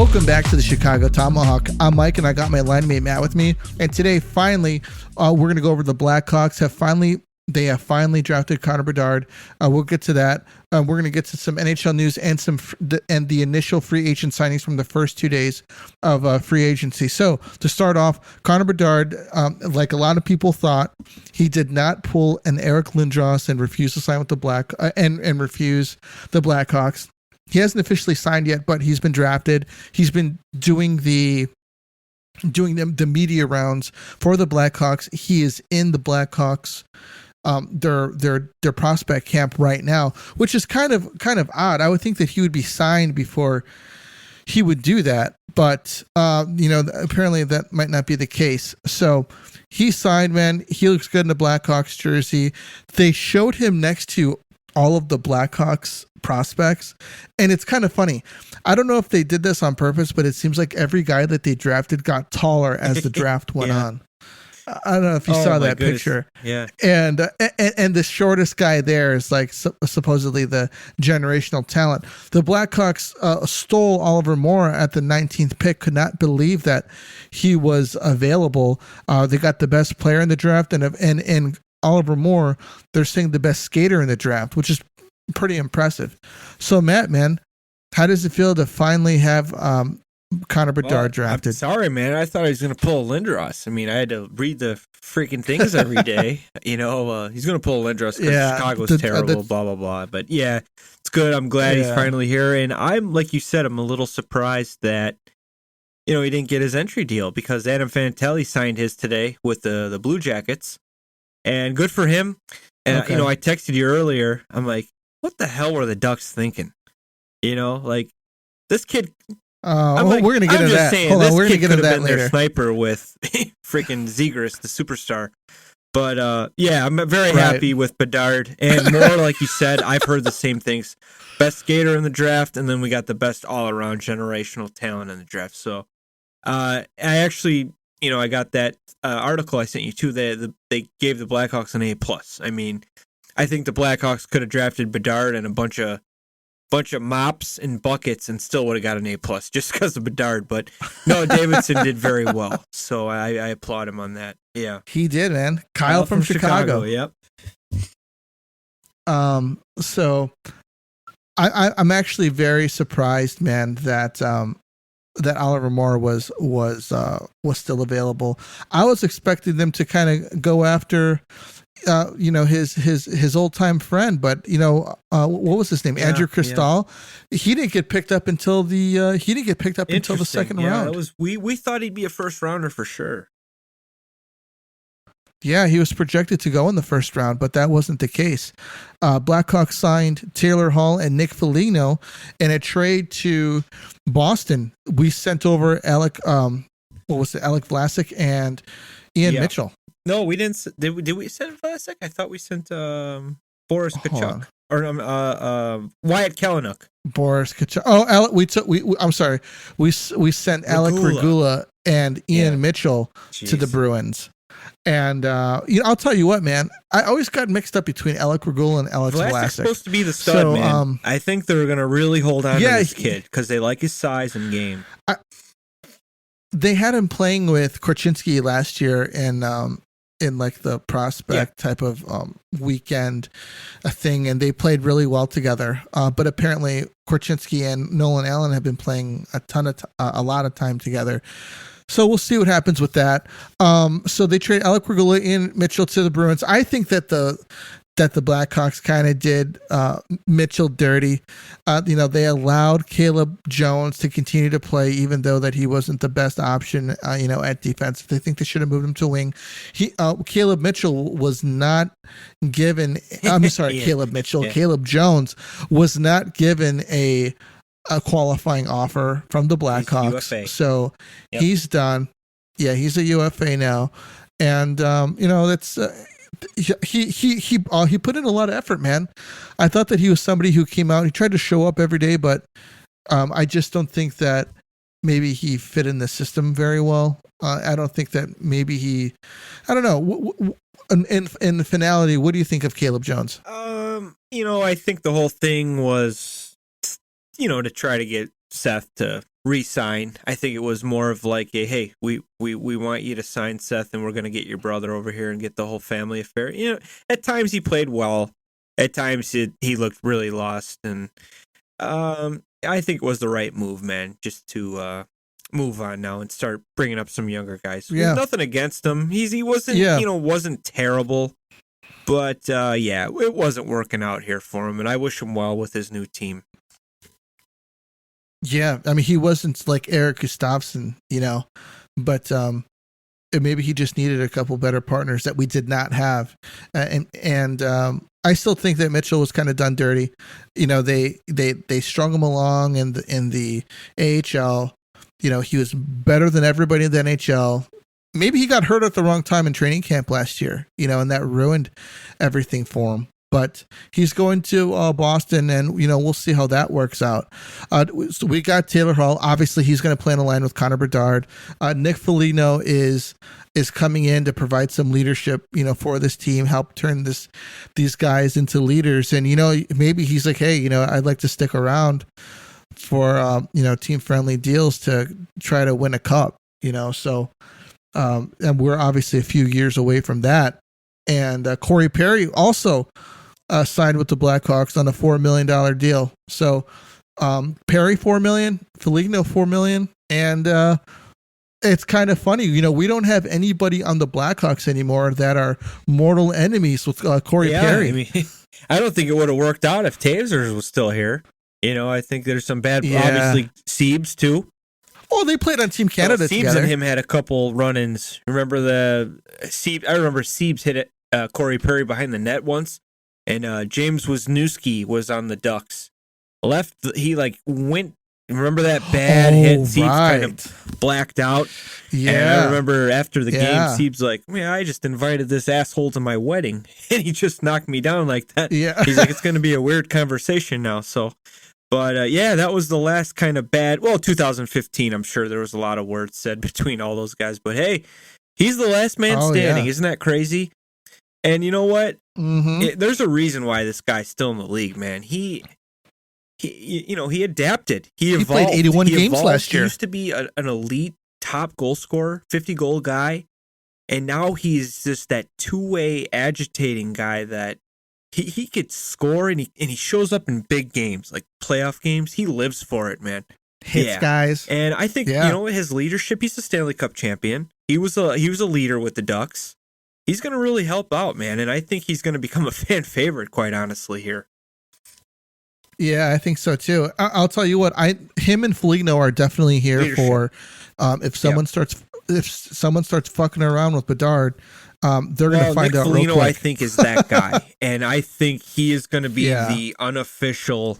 Welcome back to the Chicago Tomahawk. I'm Mike, and I got my line mate Matt with me. And today, finally, we're going to go over the Blackhawks. They have finally drafted Conor Bedard. We'll get to that. We're going to get to some NHL news and the initial free agent signings from the first 2 days of free agency. So to start off, Conor Bedard, like a lot of people thought, he did not pull an Eric Lindros and refuse to sign with the and refuse the Blackhawks. He hasn't officially signed yet, but he's been drafted. He's been doing the media rounds for the Blackhawks. He is in the Blackhawks their prospect camp right now, which is kind of odd. I would think that he would be signed before he would do that, but apparently that might not be the case. So he signed, man. He looks good in the Blackhawks jersey. They showed him next to all of the Blackhawks prospects, and it's kind of funny. I don't know if they did this on purpose, but it seems like every guy that they drafted got taller as the draft went on. I don't know if you saw that picture. Yeah. And the shortest guy there is like supposedly the generational talent. The Blackhawks stole Oliver Moore at the 19th pick. Could not believe that he was available. They got the best player in the draft, and Oliver Moore, they're saying the best skater in the draft, which is pretty impressive. So Matt, man, how does it feel to finally have Conor Bedard drafted? I'm sorry, man. I thought he was going to pull Lindros. I mean, I had to read the freaking things every day. He's going to pull Lindros because Chicago's terrible, blah, blah, blah. But yeah, it's good. I'm glad he's finally here. And I'm, like you said, I'm a little surprised that, he didn't get his entry deal because Adam Fantilli signed his today with the Blue Jackets. And good for him. And, I texted you earlier. I'm like, what the hell were the Ducks thinking? This kid... we're going to get into that. Saying, Hold on, we're going to get into that later. later. Sniper with freaking Zegras, the superstar. But I'm very happy with Bedard. And more like you said, I've heard the same things. Best skater in the draft, and then we got the best all-around generational talent in the draft. So I actually, I got that article I sent you too. They gave the Blackhawks an A+. I mean, I think the Blackhawks could have drafted Bedard and a bunch of mops and buckets and still would have got an A+ just because of Bedard. But no, Davidson did very well. So I applaud him on that. Yeah. He did, man. Kyle from Chicago. Yep. So I'm actually very surprised, man, that Oliver Moore was still available. I was expecting them to kind of go after his old time friend, but what was his name? Andrew Cristal. Yeah. He didn't get picked up until the second round. That was we thought he'd be a first rounder for sure. Yeah, he was projected to go in the first round, but that wasn't the case. Blackhawks signed Taylor Hall and Nick Foligno in a trade to Boston. We sent over Alec Vlasic and Ian Mitchell. No, we didn't. Did we send Vlasic? I thought we sent Boris Kachuk or Wyatt Kalynuk. Boris Kachuk. Oh, I'm sorry. We sent Alec Regula and Ian Mitchell to the Bruins. And I'll tell you what, man. I always got mixed up between Alec Regula and Alex Vlasic's Vlasic's supposed to be the stud, man. I think they're going to really hold on to this kid because they like his size and game. They had him playing with Korchinski last year in like the prospect type of weekend thing, and they played really well together. But apparently, Korchinski and Nolan Allen have been playing a lot of time together. So we'll see what happens with that. So they trade Alec Regula and Mitchell to the Bruins. I think that the Blackhawks kind of did Mitchell dirty. They allowed Caleb Jones to continue to play, even though that he wasn't the best option, at defense. They think they should have moved him to wing. Caleb Mitchell was not given. I'm sorry, Caleb Mitchell. Yeah. Caleb Jones was not given a qualifying offer from the Blackhawks. So he's done. Yeah, he's a UFA now. And, that's he put in a lot of effort, man. I thought that he was somebody who came out. He tried to show up every day, but I just don't think that maybe he fit in the system very well. I don't think that maybe I don't know. In finality, what do you think of Caleb Jones? I think the whole thing was, to try to get Seth to re-sign. I think it was more of like a, hey, we want you to sign Seth, and we're going to get your brother over here and get the whole family affair. At times he played well. At times he looked really lost, and I think it was the right move, man, just to move on now and start bringing up some younger guys. Yeah. Nothing against him. He wasn't, wasn't terrible, but it wasn't working out here for him, and I wish him well with his new team. Yeah, I mean, he wasn't like Eric Gustafsson, but maybe he just needed a couple better partners that we did not have, and I still think that Mitchell was kind of done dirty. They strung him along in the AHL. He was better than everybody in the NHL. Maybe he got hurt at the wrong time in training camp last year, and that ruined everything for him. But he's going to Boston, and we'll see how that works out. So we got Taylor Hall. Obviously, he's going to play in a line with Conor Bedard. Nick Foligno is coming in to provide some leadership, for this team, help turn these guys into leaders. And maybe he's like, hey, I'd like to stick around for team friendly deals to try to win a cup. So and we're obviously a few years away from that. And Corey Perry also signed with the Blackhawks on a $4 million deal. So Perry $4 million, Foligno $4 million, and it's kind of funny. We don't have anybody on the Blackhawks anymore that are mortal enemies with Corey Perry. I mean, I don't think it would have worked out if Taser was still here. I think there's some bad. Obviously, Siebes too. Oh, they played on Team Canada Siebes together. and him had a couple run-ins. Remember I remember Siebes hit Corey Perry behind the net once, and James Wisniewski was on the Ducks. He went. Remember that bad hit? Siebes kind of blacked out. Yeah. And I remember after the game, Siebes like, man, I just invited this asshole to my wedding, and he just knocked me down like that. Yeah. He's like, it's going to be a weird conversation now. So. But that was the last kind of bad. Well, 2015, I'm sure there was a lot of words said between all those guys. But hey, he's the last man standing. Yeah. Isn't that crazy? And you know what? Mm-hmm. There's a reason why this guy's still in the league, man. He adapted. He evolved. He played 81 games last year. He used to be an elite top goal scorer, 50-goal guy, and now he's just that two-way agitating guy that. He could score, and he shows up in big games, like playoff games. He lives for it, man. Hits guys. And I think, his leadership, he's a Stanley Cup champion. He was a leader with the Ducks. He's going to really help out, man. And I think he's going to become a fan favorite, quite honestly, here. Yeah, I think so, too. I'll tell you what, him and Foligno are definitely here leadership. For if someone starts fucking around with Bedard, they're going to find out real quick. I think is that guy, and I think he is going to be the unofficial.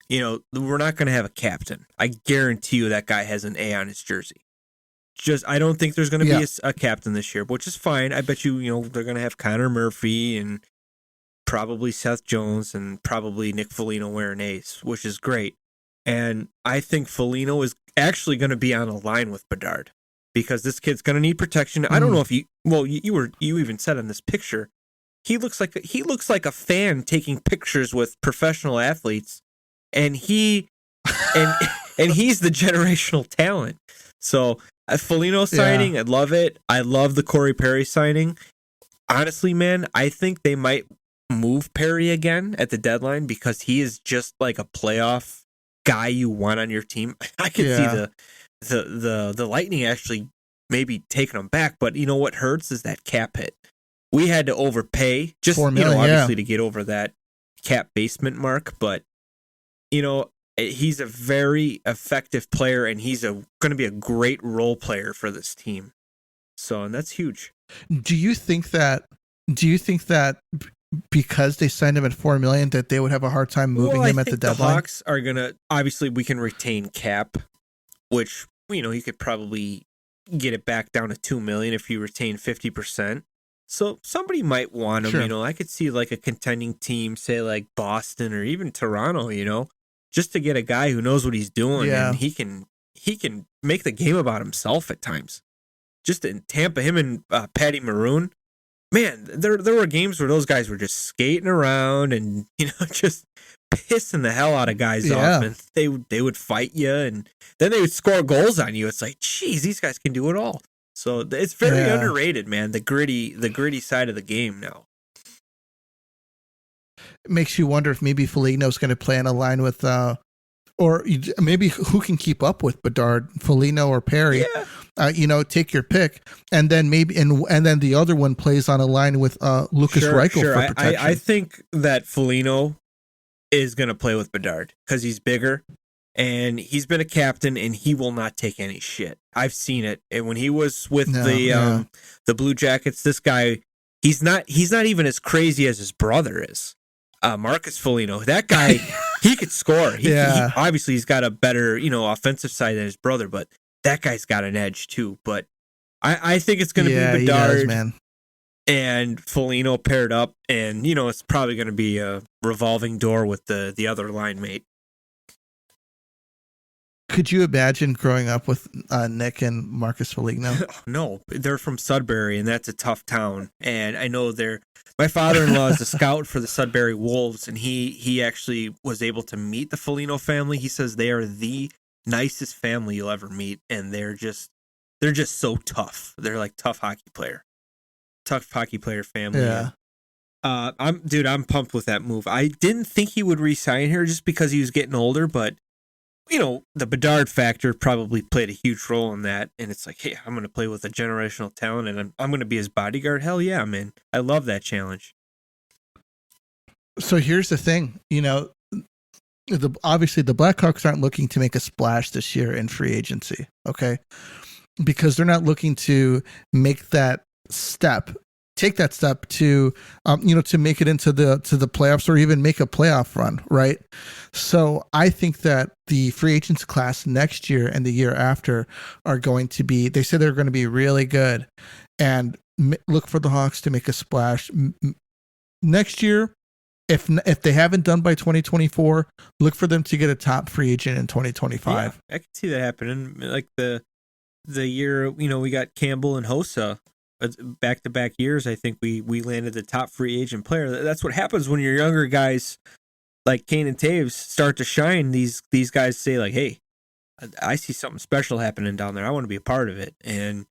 We're not going to have a captain. I guarantee you that guy has an A on his jersey. I don't think there's going to be a captain this year, which is fine. I bet you, they're going to have Connor Murphy and probably Seth Jones and probably Nick Foligno wearing A's, which is great. And I think Foligno is actually going to be on a line with Bedard. Because this kid's going to need protection. I don't know if you even said in this picture, he looks like a fan taking pictures with professional athletes, and he's the generational talent. So a Foligno signing, I love it. I love the Corey Perry signing. Honestly, man, I think they might move Perry again at the deadline because he is just like a playoff guy you want on your team. I can see the Lightning actually maybe taking them back, but you know what hurts is that cap hit. We had to overpay just $4 million, obviously to get over that cap basement mark, but he's a very effective player, and he's going to be a great role player for this team. So, and that's huge. Do you think that because they signed him at $4 million that they would have a hard time moving him at the deadline? The Hawks are gonna, obviously we can retain cap, which you could probably get it back down to $2 million if you retain 50%. So somebody might want him. Sure. I could see like a contending team, say like Boston or even Toronto. Just to get a guy who knows what he's doing, and he can make the game about himself at times. Just in Tampa, him and Patty Maroon. Man, there were games where those guys were just skating around and, just pissing the hell out of guys off, and they would fight you, and then they would score goals on you. It's like, geez, these guys can do it all. So it's very underrated, man. The gritty side of the game now. It makes you wonder if maybe Foligno's going to play on a line with, or maybe who can keep up with Bedard, Foligno or Perry. Yeah. Take your pick, and then maybe and then the other one plays on a line with Lucas Reichel for protection. I think that Foligno is going to play with Bedard because he's bigger, and he's been a captain, and he will not take any shit. I've seen it, and when he was with the Blue Jackets, this guy, he's not even as crazy as his brother is. Marcus Foligno, that guy, he could score. He obviously he's got a better, offensive side than his brother, but that guy's got an edge too. But I think it's going to be Bedard and Foligno paired up, and it's probably going to be a revolving door with the other line mate. Could you imagine growing up with Nick and Marcus Foligno? No, they're from Sudbury, and that's a tough town. And I know my father-in-law is a scout for the Sudbury Wolves, and he actually was able to meet the Foligno family. He says they are the nicest family you'll ever meet, and they're just so tough. They're like tough hockey player family. Yeah. I'm pumped with that move. I didn't think he would re-sign here just because he was getting older, but the Bedard factor probably played a huge role in that. And it's like, hey, I'm going to play with a generational talent, and I'm going to be his bodyguard. Hell yeah, man. I love that challenge. So here's the thing, obviously the Blackhawks aren't looking to make a splash this year in free agency. Okay. Because they're not looking to take that step to, to make it into the playoffs or even make a playoff run. Right. So I think that the free agents class next year and the year after are going to be, they say they're going to be really good, and look for the Hawks to make a splash next year. If they haven't done by 2024, look for them to get a top free agent in 2025. Yeah, I can see that happening. Like the year, we got Campbell and Hossa. Back-to-back years, I think we landed the top free agent player. That's what happens when your younger guys like Kane and Taves start to shine. These guys say like, "Hey, I see something special happening down there. I want to be a part of it." And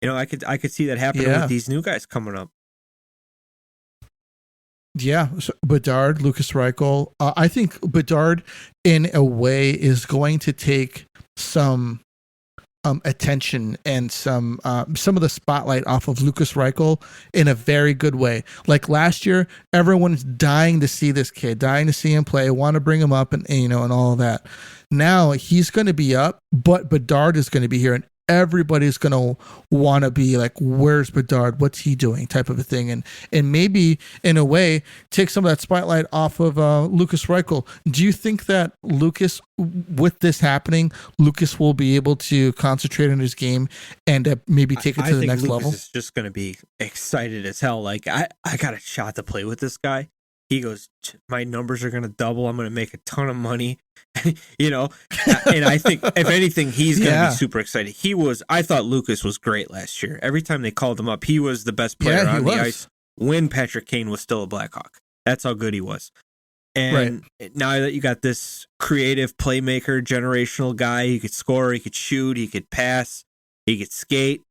I could see that happening with these new guys coming up. Yeah, so Bedard, Lucas Reichel. I think Bedard, in a way, is going to take some attention and some of the spotlight off of Lucas Reichel in a very good way. Like last year, everyone's dying to see this kid, dying to see him play, want to bring him up, and all of that. Now he's going to be up, but Bedard is going to be here, and everybody's going to want to be like, where's Bedard? What's he doing? Type of a thing. And maybe in a way take some of that spotlight off of Lucas Reichel. Do you think that Lucas, with this happening, Lucas will be able to concentrate on his game and maybe take it to the next level? I think Lucas is just going to be excited as hell. Like, I got a shot to play with this guy. He goes, my numbers are going to double. I'm going to make a ton of money, and I think if anything, he's going to be super excited. I thought Lucas was great last year. Every time they called him up, he was the best player on the ice when Patrick Kane was still a Blackhawk. That's how good he was. And now that you got this creative playmaker, generational guy, he could score, he could shoot, he could pass, he could skate.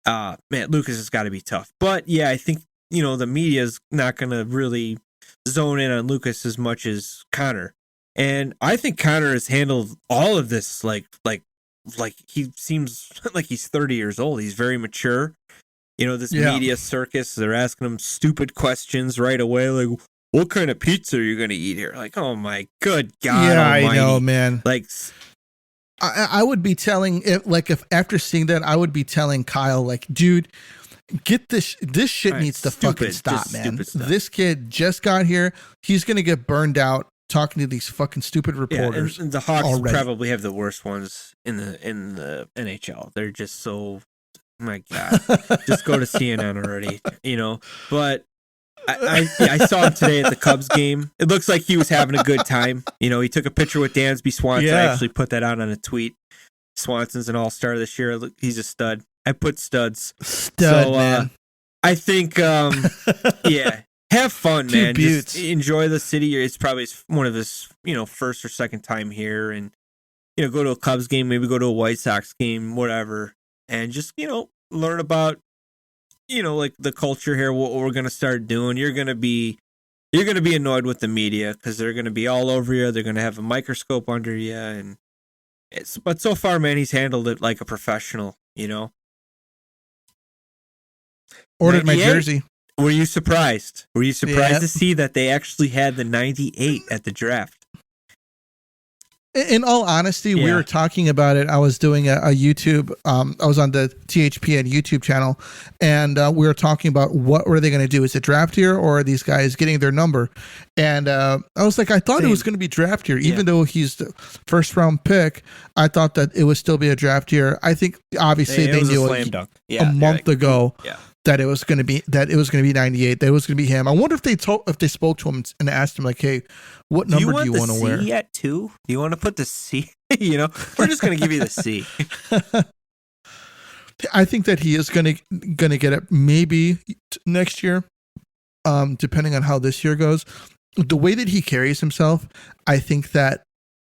Man, Lucas has got to be tough. But yeah, I think, the media's not going to really zone in on Lucas as much as Conor. And I think Conor has handled all of this like he seems like he's 30 years old. He's very mature. This media circus, they're asking him stupid questions right away, like, what kind of pizza are you going to eat here? Like, oh my good God. Yeah, almighty. I know, man. Like, I would be telling it, like, if after seeing that, I would be telling Kyle, like, dude, get this shit needs to fucking stop, man. This kid just got here. He's going to get burned out talking to these fucking stupid reporters. And the Hawks probably have the worst ones in the NHL. They're just so, my God, just go to CNN already, but I saw him today at the Cubs game. It looks like he was having a good time. He took a picture with Dansby Swanson. I actually put that out on a tweet. Swanson's an all-star this year. He's a stud. I put studs. Man. I think, Have fun, man. Buttes. Just enjoy the city. It's probably one of his, first or second time here, and go to a Cubs game, maybe go to a White Sox game, whatever, and just learn about like the culture here, what we're gonna start doing. You're gonna be annoyed with the media because they're gonna be all over you. They're gonna have a microscope under you, and but so far, man, he's handled it like a professional. Ordered my jersey. Were you surprised? Were you surprised to see that they actually had the 98 at the draft? In all honesty, we were talking about it. I was doing a YouTube. I was on the THPN YouTube channel, and we were talking about what were they going to do? Is it draft year, or are these guys getting their number? And I was like, I thought it was going to be draft year, even though he's the first round pick. I thought that it would still be a draft year. I think obviously they knew a month ago. Yeah. That it was going to be 98. That it was going to be him. I wonder if they spoke to him and asked him like, "Hey, what number do you want to wear?" Do you want the C yet too? Do you want to put the C? We're just going to give you the C. I think that he is going to get it maybe next year, depending on how this year goes. The way that he carries himself, I think that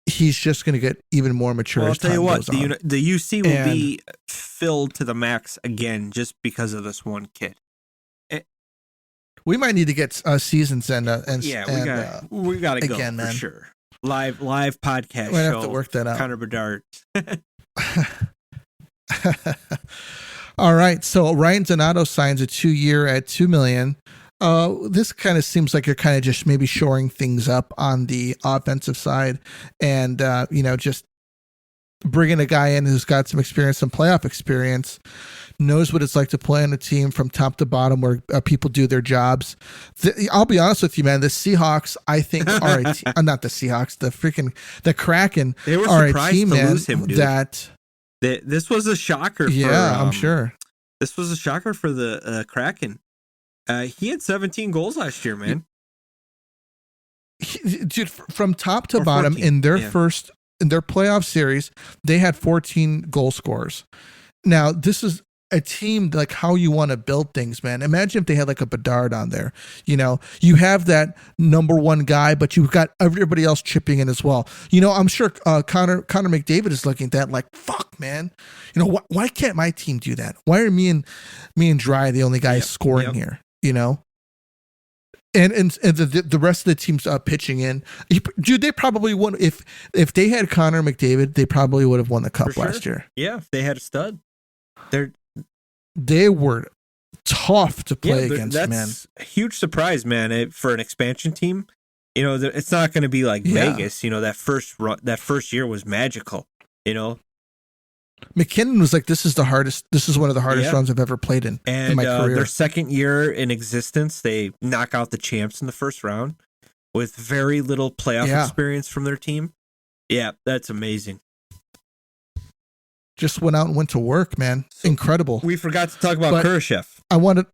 he's just going to get even more mature. I'll tell you what, the UC will be filled to the max again just because of this one kid. We might need to get seasons and we got to go again, for man. Sure. Live podcast. We show. Have to work that out. Conor Bedard. All right, so Ryan Donato signs a 2-year at $2 million. This kind of seems like you're kind of just maybe shoring things up on the offensive side, and just bringing a guy in who's got some experience, some playoff experience, knows what it's like to play on a team from top to bottom where people do their jobs. I'll be honest with you, man. The Seahawks, I think, are not the Seahawks. The Kraken are a team, to man. Lose him, dude. This was a shocker. I'm sure. This was a shocker for the Kraken. He had 17 goals last year, man. Dude, from top to bottom 14, in their playoff series, they had 14 goal scorers. Now, this is a team like how you want to build things, man. Imagine if they had like a Bedard on there. You have that number one guy, but you've got everybody else chipping in as well. I'm sure Connor McDavid is looking at that like, fuck, man. Why can't my team do that? Why are me and Dry the only guys scoring here? And the rest of the team's pitching in. Dude, they probably won if they had Connor McDavid. They probably would have won the cup last year. Yeah, if they had a stud. They were tough to play against, man. That's a huge surprise, man, for an expansion team. It's not going to be like Vegas. That first year was magical. McKinnon was like, "This is one of the hardest runs I've ever played in my career." Their second year in existence, they knock out the champs in the first round with very little playoff experience from their team. Yeah, that's amazing. Just went out and went to work, man. Incredible. We forgot to talk about Kurashev. I wanted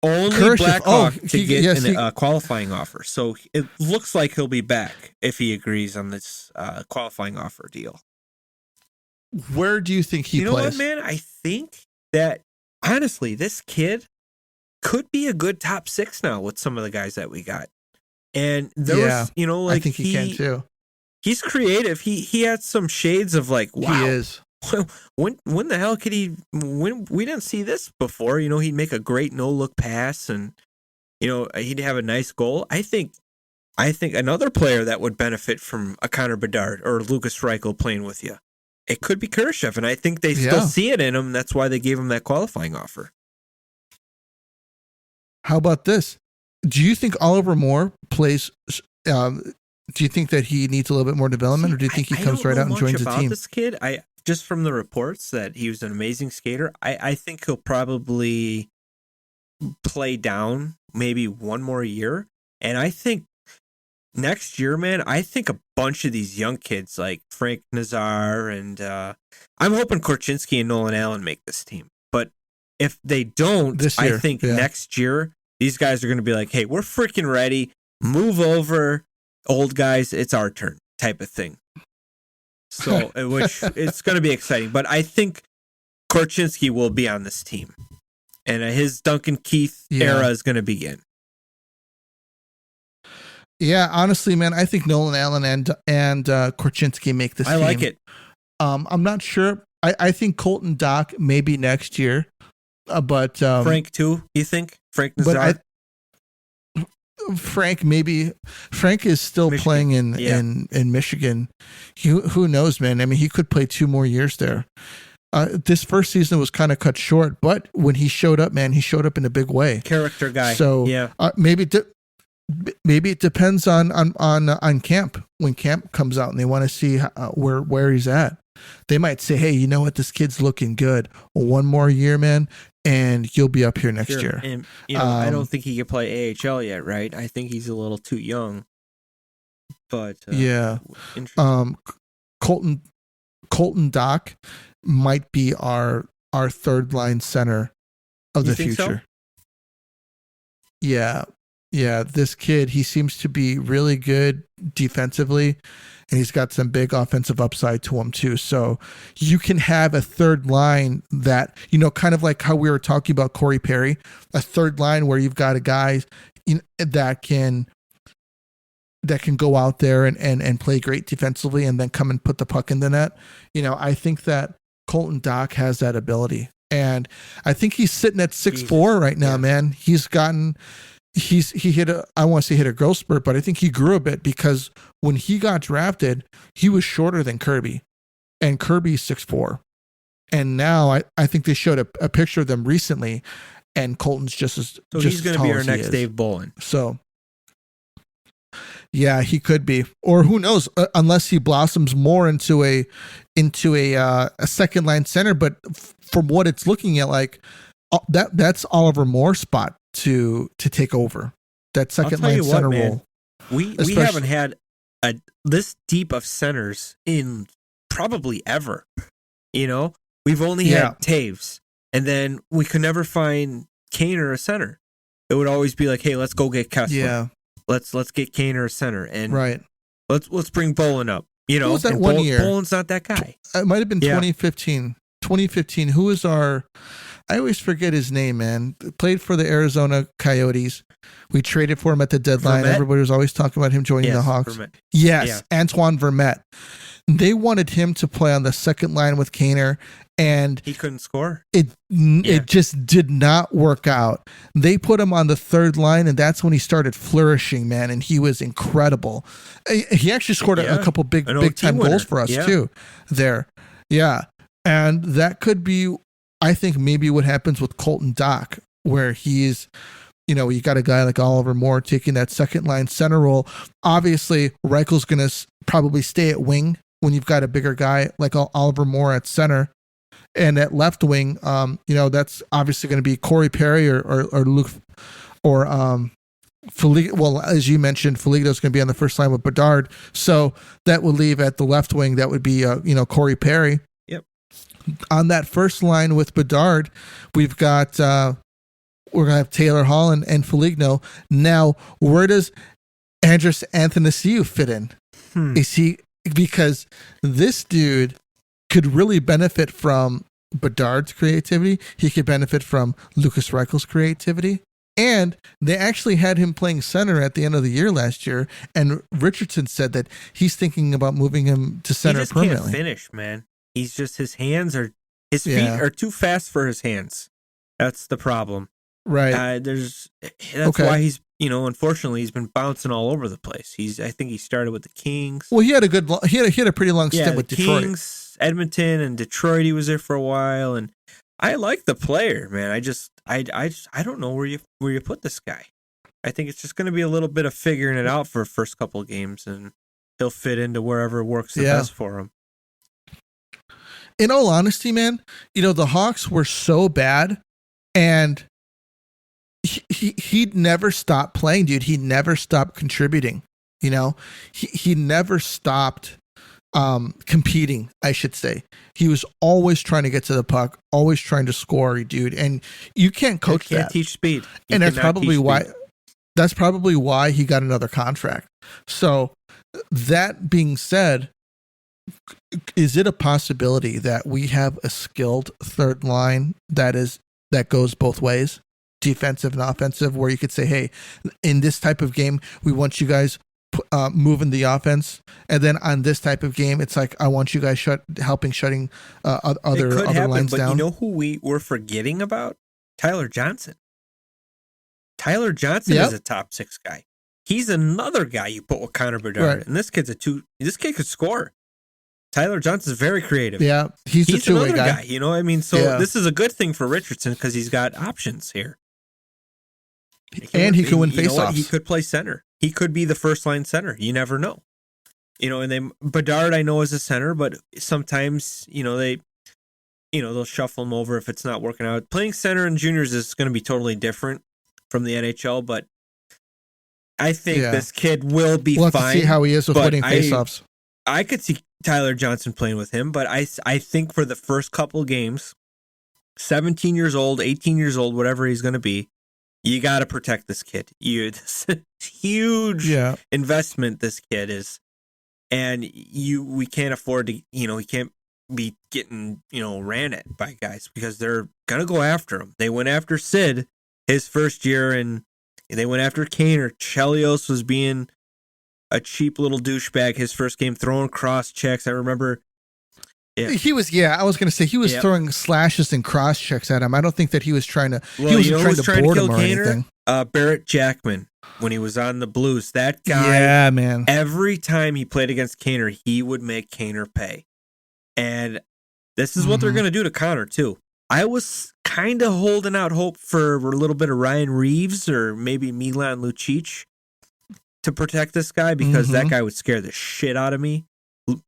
only Blackhawk to get a qualifying offer. So it looks like he'll be back if he agrees on this qualifying offer deal. Where do you think he plays? You know what, man? I think that, honestly, this kid could be a good top 6 now with some of the guys that we got. And there was, I think he can too. He's creative. He had some shades of like, wow. He is. When the hell could he? When we didn't see this before, he'd make a great no look pass, and he'd have a nice goal. I think another player that would benefit from a Conor Bedard or Lucas Reichel playing with you, it could be Kurashev, and I think they still see it in him. That's why they gave him that qualifying offer. How about this? Do you think Oliver Moore plays? Do you think that he needs a little bit more development, or do you think he comes right out and joins the team? This kid, just from the reports that he was an amazing skater, I think he'll probably play down maybe one more year. And I think next year, man, I think a bunch of these young kids like Frank Nazar and I'm hoping Korchinski and Nolan Allen make this team. But if they don't, I think next year these guys are going to be like, hey, we're freaking ready. Move over. Old guys, it's our turn type of thing. So, which it's going to be exciting. But I think Korchinski will be on this team. And his Duncan Keith era is going to begin. Yeah, honestly, man, I think Nolan Allen and Korchinski make this. I team. like it. I'm not sure. I think Colton Dock maybe next year, but Frank too. You think Frank Nazar? Frank maybe. Frank is still playing in Michigan. Who knows, man? I mean, he could play 2 more years there. This first season was kind of cut short, but when he showed up, man, he showed up in a big way. Character guy. So yeah, maybe it depends on camp. When camp comes out and they want to see where he's at, they might say, hey, you know what, this kid's looking good. 1 more year, man, and you'll be up here next year. And I don't think he can play AHL yet, right? I think he's a little too young. But yeah, Colton Dock might be our third line center of the future. So? Yeah, this kid, he seems to be really good defensively, and he's got some big offensive upside to him too. So you can have a third line that, kind of like how we were talking about Corey Perry, a third line where you've got a guy that can go out there and play great defensively and then come and put the puck in the net. I think that Colton Dock has that ability, and I think he's sitting at 6'4" right now, man. He hit I want to say hit a growth spurt, but I think he grew a bit because when he got drafted, he was shorter than Kirby, and Kirby's 6'4", and now I think they showed a picture of them recently, and Colton's just he's going to be our next Dave Bolin. So yeah, he could be, or who knows, unless he blossoms more into a second line center. But from what it's looking at, like that's Oliver Moore's spot to take over that second line center role. We haven't had this deep of centers in probably ever. We've only had Taves, and then we could never find Kane or a center. It would always be like, hey, let's go get Kessler. Yeah. Let's get Kane or a center, and right. Let's bring Bolin up. What was that 1 year? Bolin's not that guy. It might have been 2015. 2015. Who is our? I always forget his name, man. Played for the Arizona Coyotes. We traded for him at the deadline. Vermette? Everybody was always talking about him joining the Hawks. Vermette. Yes, yeah. Antoine Vermette. They wanted him to play on the second line with Kaner, and he couldn't score. It just did not work out. They put him on the third line, and that's when he started flourishing, man. And he was incredible. He actually scored a couple big time goals for us too. There, yeah, and that could be, I think, maybe what happens with Colton Dock, where he's, you got a guy like Oliver Moore taking that second line center role. Obviously, Reichel's going to probably stay at wing when you've got a bigger guy like Oliver Moore at center. And at left wing, that's obviously going to be Corey Perry or Luke or Feligo. Well, as you mentioned, Feligo's going to be on the first line with Bedard. So that would leave at the left wing, that would be, Corey Perry. Yep. On that first line with Bedard, we've got, we're going to have Taylor Hall and Foligno. Now, where does Andrus Athanasiou fit in? Is he, because this dude could really benefit from Bedard's creativity. He could benefit from Lucas Reichel's creativity. And they actually had him playing center at the end of the year last year. And Richardson said that he's thinking about moving him to center permanently. He just can't finish, man. He's just, his feet are too fast for his hands. That's the problem. Right. That's why he's, unfortunately, he's been bouncing all over the place. I think he started with the Kings. Well, he had a pretty long stint with Detroit. Kings, Edmonton, and Detroit. He was there for a while, and I like the player, man. I don't know where you put this guy. I think it's just going to be a little bit of figuring it out for the first couple of games, and he'll fit into wherever works the best for him. In all honesty, man, the Hawks were so bad, and he'd never stopped playing, dude. He never stopped contributing. He never stopped competing, I should say. He was always trying to get to the puck, always trying to score, dude. And you can't coach that. You can't teach speed. And that's probably why he got another contract. So that being said, is it a possibility that we have a skilled third line that goes both ways, defensive and offensive, where you could say, hey, in this type of game, we want you guys moving the offense, and then on this type of game, it's like I want you guys shutting other lines but down. You know who we were forgetting about? Tyler Johnson. Tyler Johnson is a top 6 guy. He's another guy you put with Conor Bedard, right. And this kid could score. Tyler Johnson's very creative. Yeah, he's a two-way guy. You know, I mean, so this is a good thing for Richardson because he's got options here. And he can win faceoffs. He could play center. He could be the first line center. You never know. You know, and then Bedard I know is a center, but sometimes, they'll shuffle him over if it's not working out. Playing center in juniors is going to be totally different from the NHL, but I think this kid will be fine. We'll have to see how he is with winning faceoffs. I could see Tyler Johnson playing with him, but I think for the first couple games, 17 years old, 18 years old, whatever he's going to be, you got to protect this kid. This huge investment this kid is, and we can't afford to, we can't be getting, ran at by guys because they're going to go after him. They went after Sid his first year, and they went after Kaner. Chelios was being a cheap little douchebag his first game, throwing cross checks. I remember. Yeah. He was, I was going to say he was throwing slashes and cross checks at him. I don't think that he was trying to. Well, he wasn't trying to board him or anything. Barrett Jackman, when he was on the Blues, that guy. Yeah, man. Every time he played against Kaner, he would make Kaner pay, and this is what they're going to do to Conor too. I was kind of holding out hope for a little bit of Ryan Reeves or maybe Milan Lucic to protect this guy because that guy would scare the shit out of me.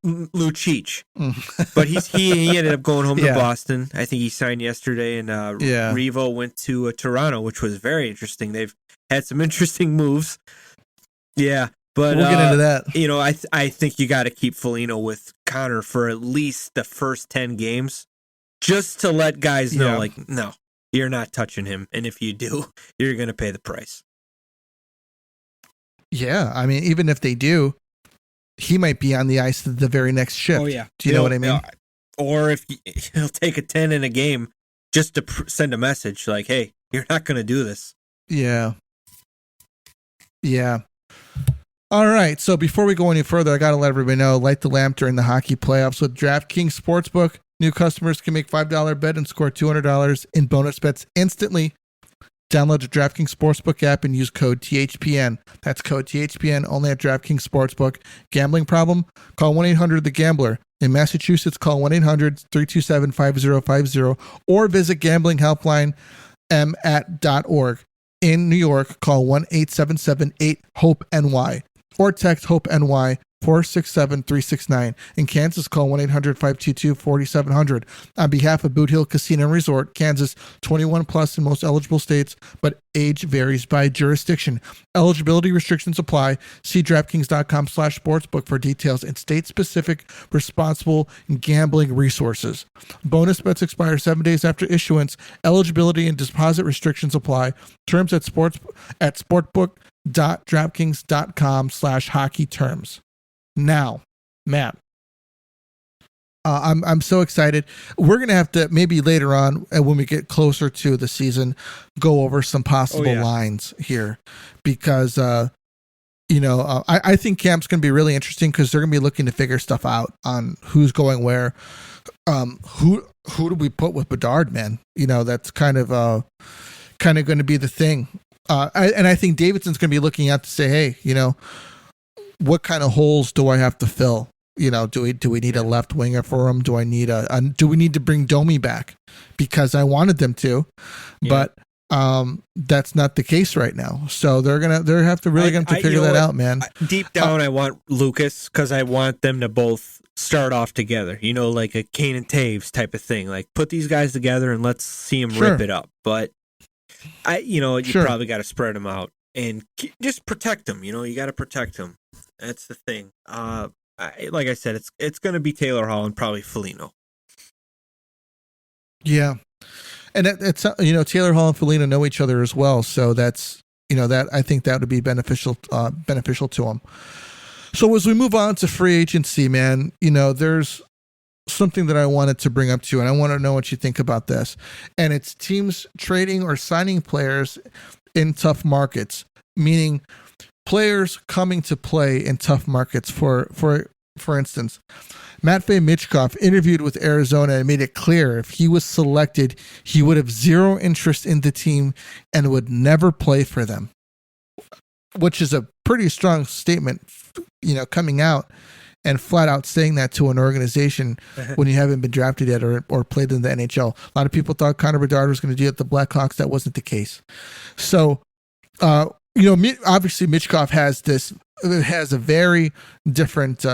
Lucic. But he ended up going home to Boston. I think he signed yesterday, and Revo went to Toronto, which was very interesting. They've had some interesting moves. Yeah, but we'll get into that. I think you got to keep Foligno with Conor for at least the first 10 games. Just to let guys know, no, you're not touching him. And if you do, you're going to pay the price. Yeah. I mean, even if they do, he might be on the ice the very next shift. Oh, yeah. Do you know what I mean? Or if he'll take a 10 in a game just to send a message like, hey, you're not going to do this. Yeah. Yeah. All right. So before we go any further, I got to let everybody know, light the lamp during the hockey playoffs with DraftKings Sportsbook. New customers can make $5 bet and score $200 in bonus bets instantly. Download the DraftKings Sportsbook app and use code THPN. That's code THPN only at DraftKings Sportsbook. Gambling problem? Call 1-800-THE-GAMBLER. In Massachusetts, call 1-800-327-5050 or visit gamblinghelpline.org. In New York, call 1-877-8-HOPE-NY or text HOPE-NY 467-369. In Kansas, call 1-800-522-4700. On behalf of Boot Hill Casino and Resort, Kansas, 21 plus in most eligible states, but age varies by jurisdiction. Eligibility restrictions apply. See DraftKings.com/sportsbook for details and state-specific responsible gambling resources. Bonus bets expire 7 days after issuance. Eligibility and deposit restrictions apply. Terms at sportsbook.draftkings.com/hockey terms. Now, Matt, I'm so excited. We're gonna have to maybe later on, when we get closer to the season, go over some possible lines here, because I think camp's gonna be really interesting because they're gonna be looking to figure stuff out on who's going where. Who do we put with Bedard, man? That's kind of going to be the thing. I think Davidson's going to be looking out to say, hey, what kind of holes do I have to fill? Do we need a left winger for him? Do we need to bring Domi back? Because I wanted them to, but that's not the case right now. So they're have to figure that out, man. Deep down, I want Lucas because I want them to both start off together. Like a Kane and Taves type of thing. Like put these guys together and let's see them rip it up. But you probably got to spread them out and just protect them. You got to protect them. That's the thing. Like I said, it's going to be Taylor Hall and probably Foligno. Yeah, and it's Taylor Hall and Foligno know each other as well, so that's that I think that would be beneficial to them. So as we move on to free agency, man, there's something that I wanted to bring up to you, and I want to know what you think about this. And it's teams trading or signing players in tough markets, meaning players coming to play in tough markets. For instance, Matvei Michkov interviewed with Arizona and made it clear if he was selected, he would have zero interest in the team and would never play for them, which is a pretty strong statement, coming out and flat out saying that to an organization when you haven't been drafted yet or played in the NHL. A lot of people thought Conor Bedard was going to do it at the Blackhawks. That wasn't the case. So, obviously Michkov has a very different,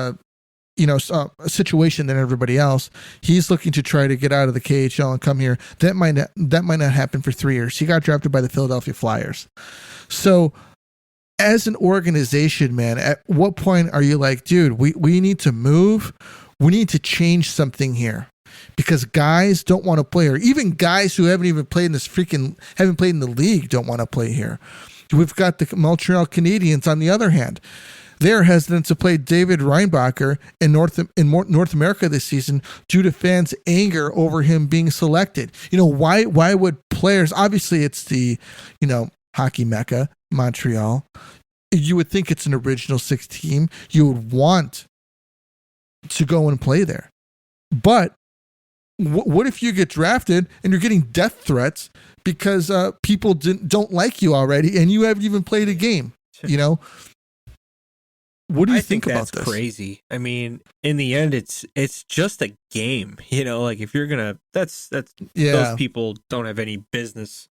situation than everybody else. He's looking to try to get out of the KHL and come here. That might not happen for 3 years. He got drafted by the Philadelphia Flyers. So, as an organization, man, at what point are you like, dude, we need to move. We need to change something here because guys don't want to play here. Even guys who haven't even played in haven't played in the league don't want to play here. We've got the Montreal Canadiens on the other hand. They're hesitant to play David Reinbacher in North America this season due to fans' anger over him being selected. Why would players, obviously it's the, hockey mecca, Montreal. You would think it's an original six team. You would want to go and play there. But what if you get drafted and you're getting death threats because people don't like you already and you haven't even played a game? What do you think about this? That's crazy. I mean, in the end, it's just a game. Like if you're gonna, those people don't have any business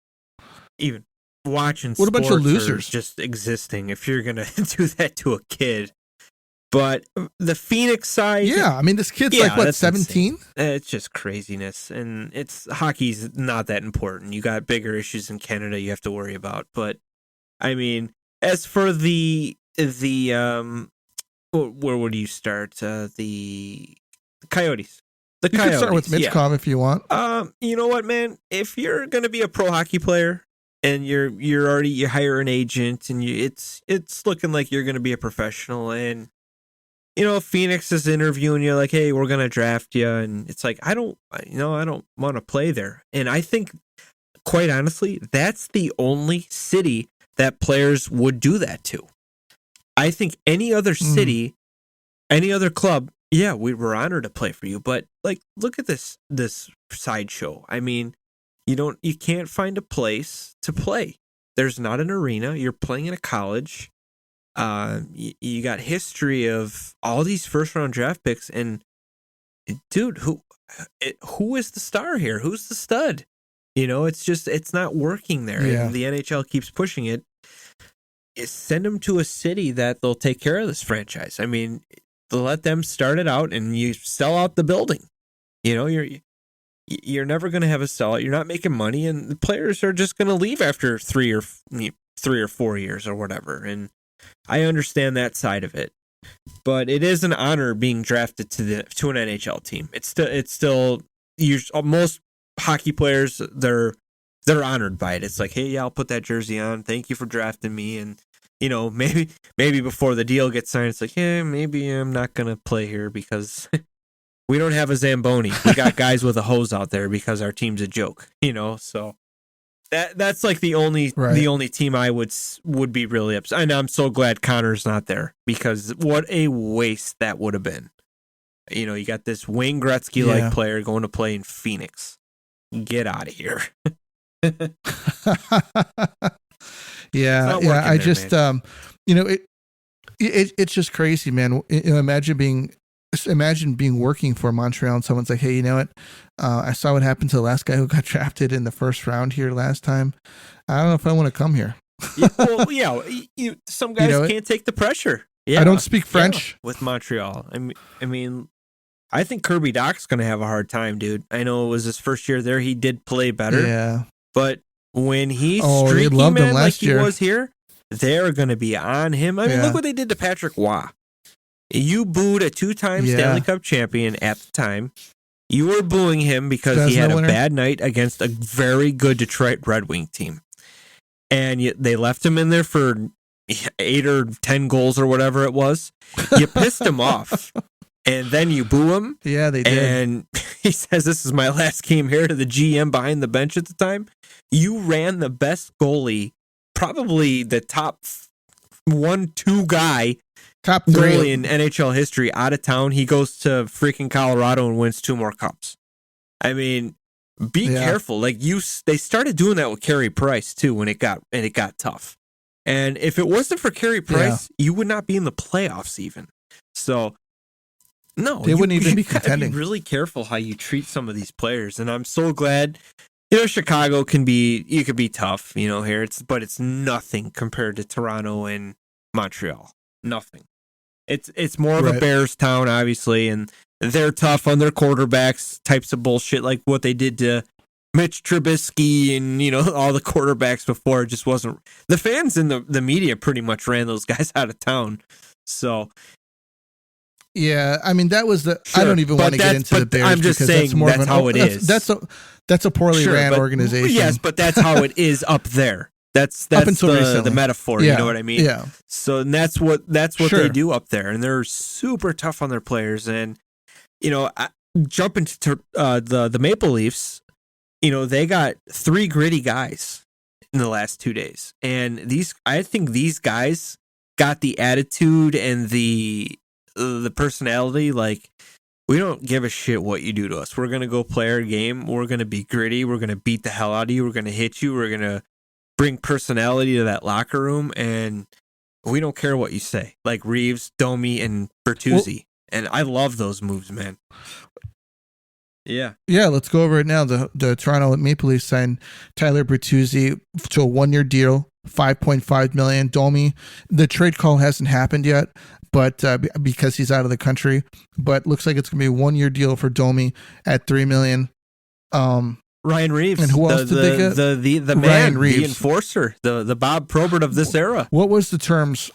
even watching. What a bunch of losers just existing. If you're gonna do that to a kid, but the Phoenix side, this kid's like what, 17? It's just craziness, and hockey's not that important. You got bigger issues in Canada you have to worry about. But I mean, as for the where would you start? The Coyotes. You can start with Mitchcom if you want. You know what, man? If you're gonna be a pro hockey player and you hire an agent and it's looking like you're gonna be a professional, and Phoenix is interviewing you like, hey, we're gonna draft you, and it's like I don't want to play there. And I think, quite honestly, that's the only city that players would do that to. I think any other city, any other club, we were honored to play for you. But like, look at this sideshow. I mean, you can't find a place to play. There's not an arena. You're playing in a college. You got history of all these first round draft picks, and dude, who is the star here? Who's the stud? It's not working there. Yeah. And the NHL keeps pushing it. Send them to a city that they'll take care of this franchise. I mean, let them start it out, and you sell out the building. You're never going to have a sellout. You're not making money, and the players are just going to leave after 3 or 4 years or whatever. And I understand that side of it, but it is an honor being drafted to an NHL team. It's still most hockey players, they're honored by it. It's like, hey, I'll put that jersey on. Thank you for drafting me. And maybe before the deal gets signed, it's like, yeah, maybe I'm not gonna play here because we don't have a Zamboni. We got guys with a hose out there because our team's a joke. So that's like the only team I would be really upset. And I'm so glad Conor's not there, because what a waste that would have been. You got this Wayne Gretzky player going to play in Phoenix. Get out of here. I just it's just crazy, man. Imagine being working for Montreal and someone's like, hey, you know what, I saw what happened to the last guy who got drafted in the first round here last time. I don't know if I want to come here. Some guys can't take the pressure. I don't speak French with Montreal. I mean, I think Kirby Dach's going to have a hard time, dude. I know it was his first year there. He did play better, but when he's streaky, man, like he was here, they're going to be on him. I mean, look what they did to Patrick Waugh. You booed a 2-time Stanley Cup champion at the time. You were booing him because he had a bad night against a very good Detroit Red Wing team. And they left him in there for 8 or 10 goals or whatever it was. You pissed him off. And then you boo him. Yeah, they did. And he says, this is my last game here, to the GM behind the bench at the time. You ran the best goalie, probably the top 1-2 guy, top goalie three in NHL history, out of town. He goes to freaking Colorado and wins 2 more cups. I mean, be careful. Like they started doing that with Carey Price too when it got tough. And if it wasn't for Carey Price, you would not be in the playoffs even. So, no, they wouldn't even be contending. Be really careful how you treat some of these players. And I'm so glad, Chicago can be tough, here. But it's nothing compared to Toronto and Montreal. Nothing. It's more of a Bears town, obviously, and they're tough on their quarterbacks, types of bullshit like what they did to Mitch Trubisky and, all the quarterbacks before. It just wasn't. The fans and the media pretty much ran those guys out of town. So. Yeah, I mean, that was I don't even want to get into the Bears. I'm just saying that's how it is. That's a poorly ran organization. Yes, but that's how it is up there. That's the metaphor. You know what I mean? Yeah. So that's what they do up there, and they're super tough on their players. And jumping to the Maple Leafs, they got 3 gritty guys in the last 2 days, and I think these guys got the attitude and the personality. Like, we don't give a shit what you do to us. We're gonna go play our game. We're gonna be gritty. We're gonna beat the hell out of you. We're gonna hit you. We're gonna bring personality to that locker room, and we don't care what you say. Like Reeves, Domi, and Bertuzzi. And I love those moves, man. Yeah. Yeah, let's go over it now. The Toronto Maple Leafs signed Tyler Bertuzzi to a 1-year deal, $5.5 million. Domi, the trade call hasn't happened yet, but because he's out of the country. But looks like it's going to be a 1-year deal for Domi at $3 million. Ryan Reeves. And who else did they get? The man, the enforcer, the Bob Probert of this era. What was the terms?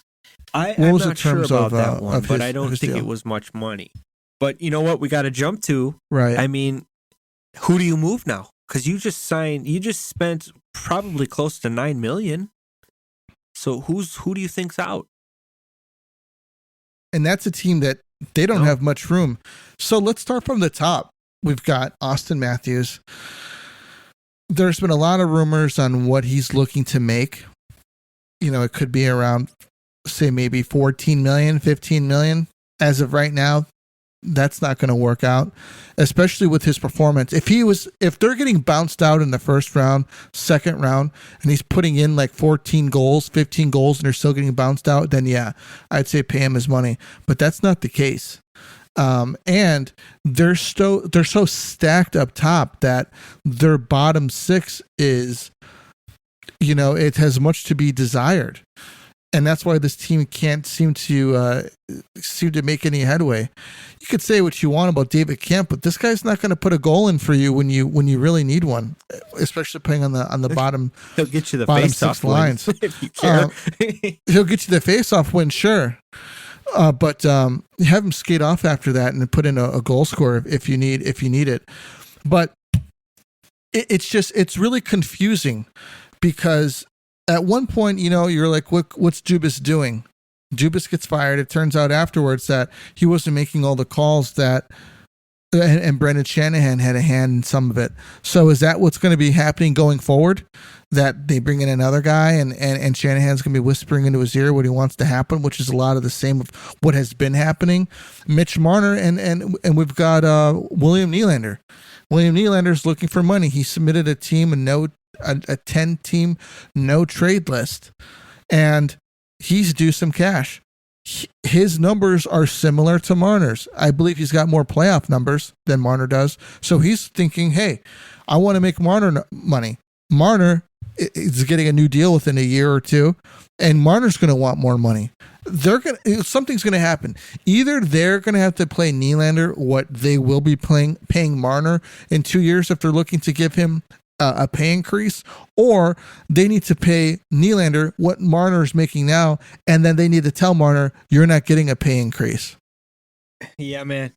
I'm not sure about that one, but I don't think it was much money. But you know what? We got to jump to. Right. I mean, who do you move now? Because you just spent probably close to $9 million. So who do you think's out? And that's a team that they don't have much room. So let's start from the top. We've got Austin Matthews. There's been a lot of rumors on what he's looking to make. It could be around, say, maybe 14 million, 15 million. As of right now, that's not going to work out, especially with his performance. If they're getting bounced out in the first round, second round, and he's putting in like 14 goals, 15 goals, and they're still getting bounced out, then yeah, I'd say pay him his money. But that's not the case. And they're so stacked up top that their bottom 6 is, it has much to be desired. And that's why this team can't seem to make any headway. You could say what you want about David Kemp, but this guy's not going to put a goal in for you when you really need one, especially playing on the bottom. He'll get you the bottom face-off 6 lines if you care. He'll get you the face-off win, sure. But have him skate off after that and put in a goal scorer if you need it. But it's really confusing because at one point, you're like, what's Dubas doing? Dubas gets fired. It turns out afterwards that he wasn't making all the calls that, and Brendan Shanahan had a hand in some of it. So is that what's going to be happening going forward? That they bring in another guy and Shanahan's going to be whispering into his ear what he wants to happen, which is a lot of the same of what has been happening. Mitch Marner and we've got William Nylander. William Nylander's looking for money. He submitted a 10-team no trade list, and he's due some cash. His numbers are similar to Marner's. I believe he's got more playoff numbers than Marner does. So he's thinking, hey, I want to make Marner money. Marner is getting a new deal within a year or two, and Marner's going to want more money. Something's going to happen. Either they're going to have to pay Nylander what they will be paying Marner in 2 years if they're looking to give him a pay increase, or they need to pay Nylander what Marner is making now, and then they need to tell Marner, you're not getting a pay increase. Yeah, man.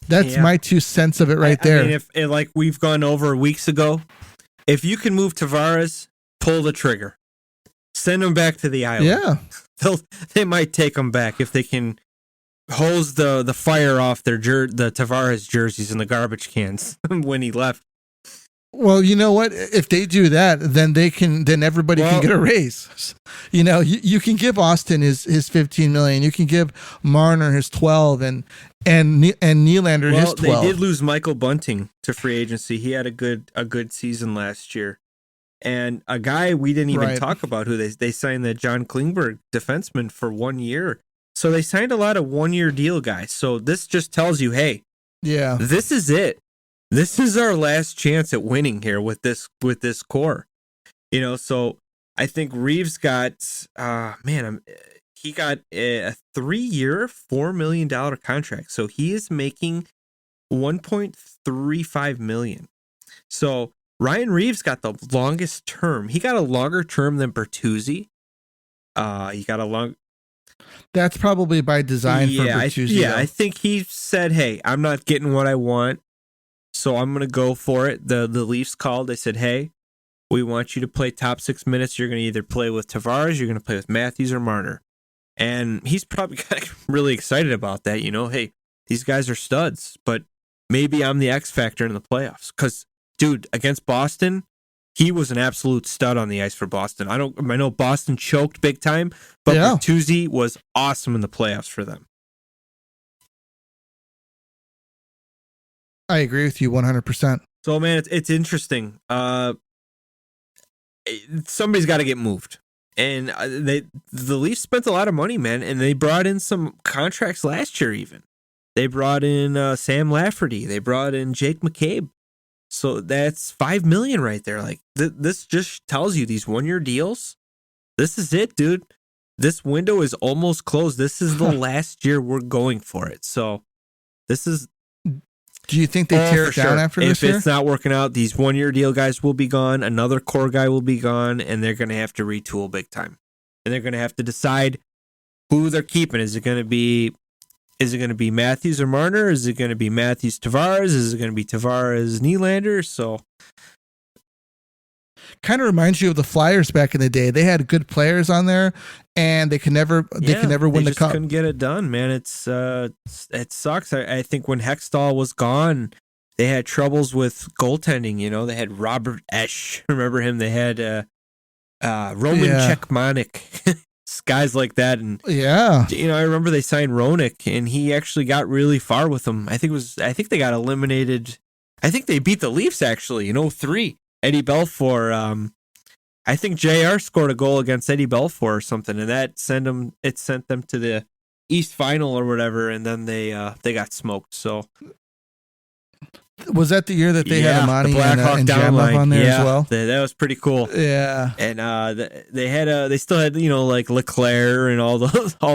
That's my 2 cents of it right there. I mean, if like we've gone over weeks ago, if you can move Tavares, pull the trigger. Send him back to the island. Yeah. They might take him back if they can hose the fire off the Tavares jerseys in the garbage cans when he left. Well, you know what? If they do that, then everybody can get a raise. You know, you can give Austin his $15 million. You can give Marner his 12 and Nylander his 12. They did lose Michael Bunting to free agency. He had a good season last year. And a guy we didn't even talk about who they signed, the John Klingberg defenseman for 1 year. So they signed a lot of 1-year deal guys. So this just tells you, hey, this is it. This is our last chance at winning here with this core, you know. So I think Reeves got, he got a 3-year, $4 million contract. So he is making $1.35 million. So Ryan Reeves got the longest term. He got a longer term than Bertuzzi. He got a long. That's probably by design for Bertuzzi. I think he said, "Hey, I'm not getting what I want. So I'm going to go for it." The Leafs called. They said, "Hey, we want you to play top 6 minutes. You're going to either play with Tavares, you're going to play with Matthews or Marner." And he's probably really excited about that. You know, hey, these guys are studs, but maybe I'm the X factor in the playoffs. Because, dude, against Boston, he was an absolute stud on the ice for Boston. I know Boston choked big time, but Bertuzzi was awesome in the playoffs for them. I agree with you 100%. So, man, it's interesting. Somebody's got to get moved. And the Leafs spent a lot of money, man, and they brought in some contracts last year even. They brought in Sam Lafferty. They brought in Jake McCabe. So that's $5 million right there. Like, this just tells you these 1-year deals, this is it, dude. This window is almost closed. This is the last year we're going for it. So this is... Do you think they tear it down after this year? If it's not working out, these 1-year deal guys will be gone. Another core guy will be gone, and they're going to have to retool big time. And they're going to have to decide who they're keeping. Is it going to be Matthews or Marner? Is it going to be Matthews Tavares? Is it going to be Tavares Nylander? So, kind of reminds you of the Flyers back in the day. They had good players on there, and they could never win the cup. Couldn't get it done, man. It sucks. I think when Hextall was gone, they had troubles with goaltending. You know, they had Robert Esch. Remember him? They had Roman Czechmanek. Guys like that. And you know, I remember they signed Roenick, and he actually got really far with them. I think they got eliminated. I think they beat the Leafs actually in 2003. Eddie Belfour, I think JR scored a goal against Eddie Belfour or something, and that sent them to the East Final or whatever, and then they got smoked. So was that the year that they had Amani and Janlov on there as well? That was pretty cool. Yeah, and they still had, you know, like Leclerc and all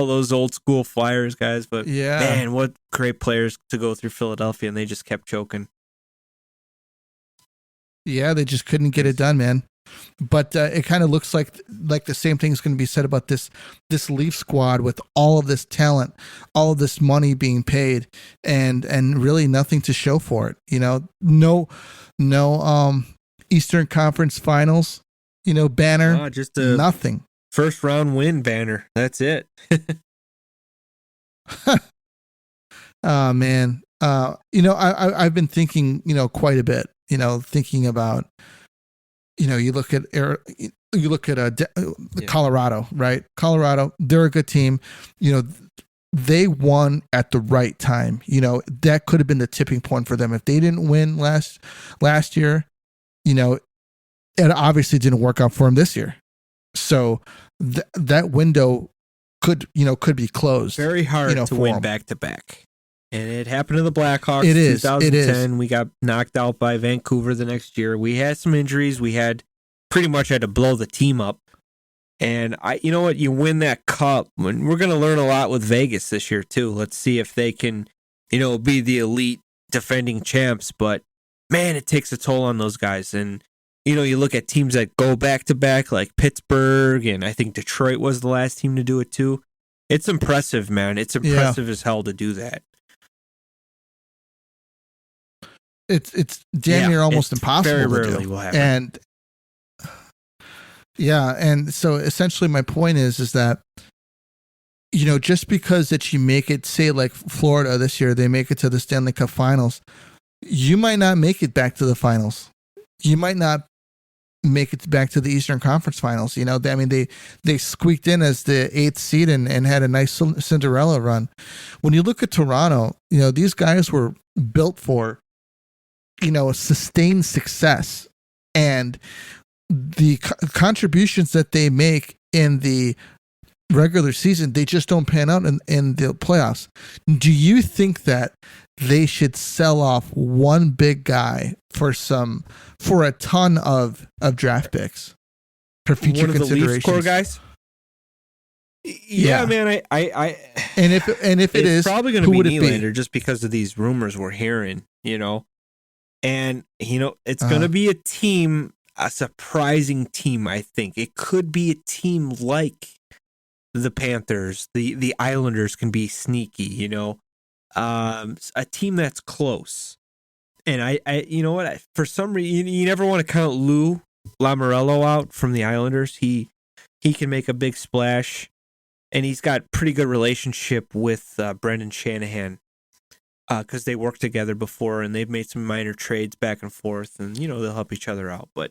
those old school Flyers guys. But man, what great players to go through Philadelphia, and they just kept choking. Yeah, they just couldn't get it done, man. But it kind of looks like the same thing is going to be said about this Leaf squad with all of this talent, all of this money being paid, and really nothing to show for it. You know, no Eastern Conference Finals, you know, banner, just a nothing. First round win banner. That's it. Oh man, you know, I've been thinking, you know, quite a bit. You know, thinking about, you know, you look at Colorado, right? Colorado, they're a good team. You know, they won at the right time. You know, that could have been the tipping point for them. If they didn't win last year, you know, it obviously didn't work out for them this year. So that window could be closed. Very hard, you know, to win back to back. And it happened to the Blackhawks in 2010. We got knocked out by Vancouver the next year. We had some injuries. We pretty much had to blow the team up. And you know what? You win that cup. And we're going to learn a lot with Vegas this year too. Let's see if they can, you know, be the elite defending champs. But man, it takes a toll on those guys. And you know, you look at teams that go back to back, like Pittsburgh, and I think Detroit was the last team to do it too. It's impressive, man. It's impressive as hell to do that. It's damn near almost impossible. Very rarely will happen. And so essentially my point is that, you know, just because that you make it, say like Florida this year, they make it to the Stanley Cup Finals, you might not make it back to the finals. you might not make it back to the Eastern Conference Finals. You know, I mean, they squeaked in as the 8th seed and had a nice Cinderella run. When you look at Toronto, you know, these guys were built for, you know, a sustained success, and the contributions that they make in the regular season, they just don't pan out in the playoffs. Do you think that they should sell off one big guy for a ton of draft picks for future one of considerations? The Leafs core guys. Yeah, man. I and if it is probably going to be Nylander, just because of these rumors we're hearing, you know, and you know it's going to be a team, a surprising team. I think it could be a team like the Panthers, the Islanders can be sneaky, you know, a team that's close. And I you know what? For some reason, you never want to count Lou Lamoriello out from the Islanders. He can make a big splash, and he's got pretty good relationship with Brendan Shanahan because they worked together before, and they've made some minor trades back and forth, and you know they'll help each other out. But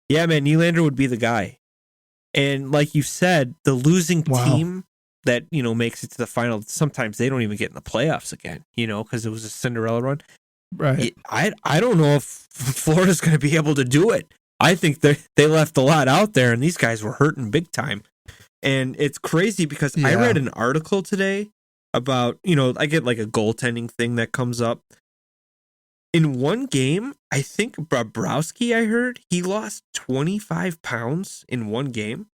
yeah, man, Nylander would be the guy. And like you said, the losing team that, you know, makes it to the final, sometimes they don't even get in the playoffs again, you know, because it was a Cinderella run. Right. I don't know if Florida's going to be able to do it. I think they left a lot out there, and these guys were hurting big time. And it's crazy because I read an article today about, you know, I get like a goaltending thing that comes up. In one game, I think Bobrovsky, I heard, he lost 25 pounds in one game.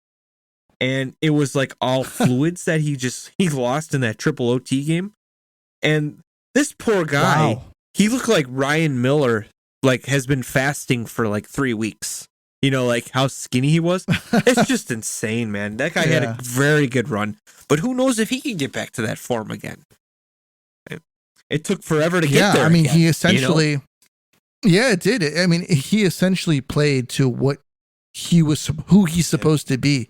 And it was like all fluids that he lost in that triple OT game. And this poor guy, he looked like Ryan Miller, like has been fasting for like 3 weeks. You know, like how skinny he was. It's just insane, man. That guy had a very good run. But who knows if he can get back to that form again. It took forever to get there. I mean, again, he essentially, you know? Yeah, it did. I mean, he essentially played to what who he's supposed to be.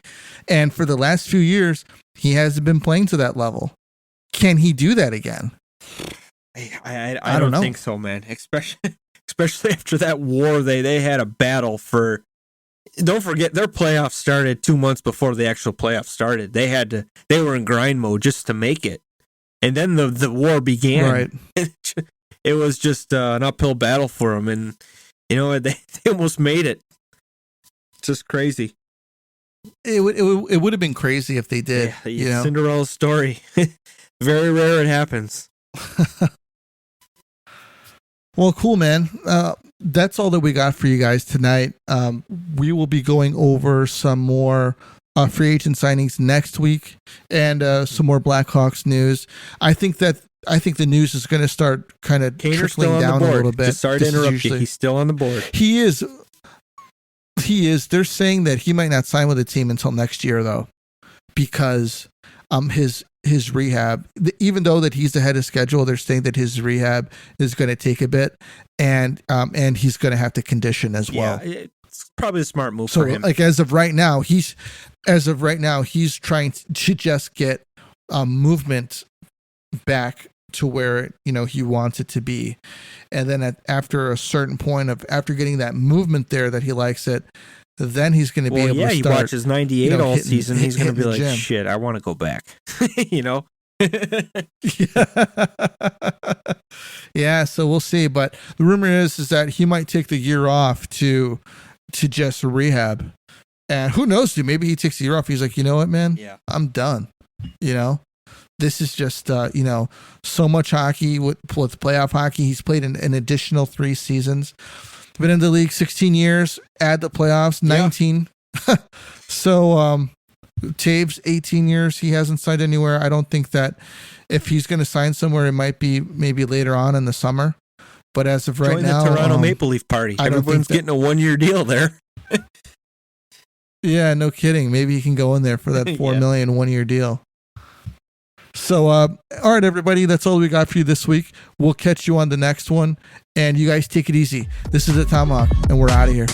And for the last few years, he hasn't been playing to that level. Can he do that again? I don't think so, man. Especially after that war, they had a battle for. Don't forget, their playoffs started 2 months before the actual playoffs started. They were in grind mode just to make it. And then the war began. Right. It was just an uphill battle for them, and you know they almost made it. It's just crazy. It would have been crazy if they did. Yeah, you know? Cinderella story. Very rare it happens. Well, cool, man. That's all that we got for you guys tonight. We will be going over some more free agent signings next week and some more Blackhawks news. I think the news is going to start kind of trickling down a little bit. Just sorry to interrupt you. He's still on the board. He is. They're saying that he might not sign with the team until next year, though, because his rehab, even though that he's ahead of schedule, they're saying that his rehab is going to take a bit, and he's going to have to condition as well. Yeah, it's probably a smart move for him. Like as of right now, he's trying to just get movement back to where he wants it to be, and then after a certain point after getting that movement there that he likes it, then he's going to be able to start. He watches 98 all season. He's going to be like, gym. Shit, I want to go back. Yeah, so we'll see. But the rumor is that he might take the year off to just rehab. And who knows, dude? Maybe he takes the year off. He's like, you know what, man? Yeah. I'm done. This is just, so much hockey with playoff hockey. He's played an additional 3 seasons. Been in the league 16 years. Add the playoffs, 19. Yeah. So, Taves, 18 years. He hasn't signed anywhere. I don't think that if he's going to sign somewhere, it might be maybe later on in the summer. But as of right now, the Toronto Maple Leaf party. Everyone's getting a 1-year deal there. Yeah, no kidding. Maybe he can go in there for that $4 million 1-year deal. So, all right, everybody, that's all we got for you this week. We'll catch you on the next one, and you guys take it easy. This is the Tomahawk, and we're out of here.